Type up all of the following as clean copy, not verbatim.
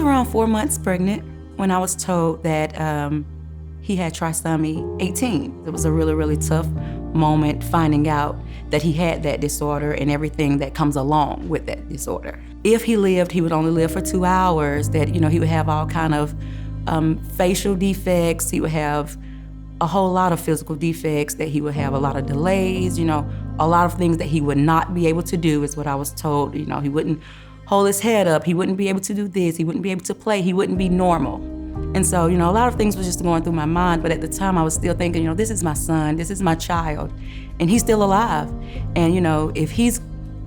around 4 months pregnant when I was told that he had trisomy 18. It was a really, really tough moment finding out that he had that disorder and everything that comes along with that disorder. If he lived, he would only live for 2 hours, that, he would have all kind of facial defects. He would have a whole lot of physical defects, that he would have a lot of delays, a lot of things that he would not be able to do is what I was told. He wouldn't hold his head up. He wouldn't be able to do this. He wouldn't be able to play. He wouldn't be normal. And so, a lot of things was just going through my mind, but at the time I was still thinking, this is my son, this is my child, and he's still alive. And, if he's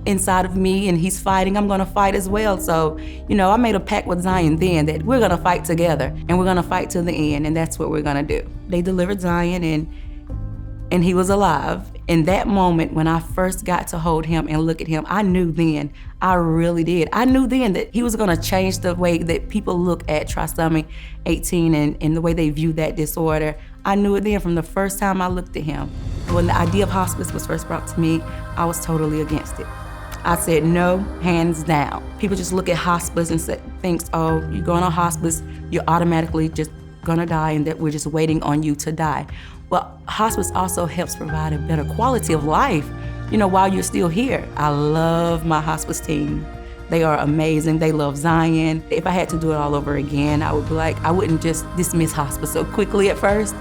inside of me and he's fighting, I'm gonna fight as well. So, I made a pact with Zion then that we're gonna fight together and we're gonna fight to the end, and that's what we're gonna do. They delivered Zion and he was alive. In that moment, when I first got to hold him and look at him, I knew then, I really did. I knew then that he was gonna change the way that people look at trisomy 18 and the way they view that disorder. I knew it then from the first time I looked at him. When the idea of hospice was first brought to me, I was totally against it. I said no, hands down. People just look at hospice and thinks, oh, you're going on hospice, you're automatically just gonna die and that we're just waiting on you to die. Well, hospice also helps provide a better quality of life, while you're still here. I love my hospice team. They are amazing. They love Zion. If I had to do it all over again, I would be I wouldn't just dismiss hospice so quickly at first.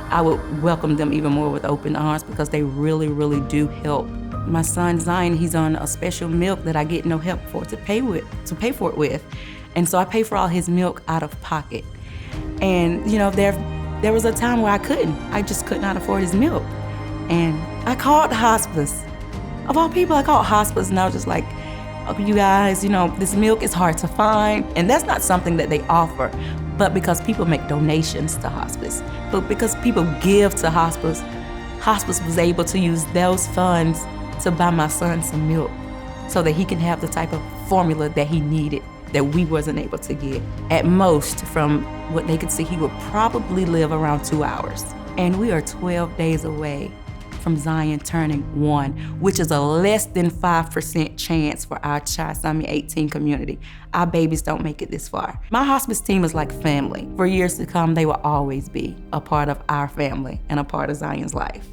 I would welcome them even more with open arms because they really, really do help. My son Zion, he's on a special milk that I get no help for to pay for it with. And so I pay for all his milk out of pocket. And there was a time where I just could not afford his milk. And I called the hospice. Of all people, I called hospice and I was just like, oh, you guys, this milk is hard to find. And that's not something that they offer, but because people make donations to hospice, but because people give to hospice, hospice was able to use those funds to buy my son some milk so that he can have the type of formula that he needed that we wasn't able to get. At most, from what they could see, he would probably live around 2 hours. And we are 12 days away from Zion turning 1, which is a less than 5% chance for our trisomy 18 community. Our babies don't make it this far. My hospice team is like family. For years to come, they will always be a part of our family and a part of Zion's life.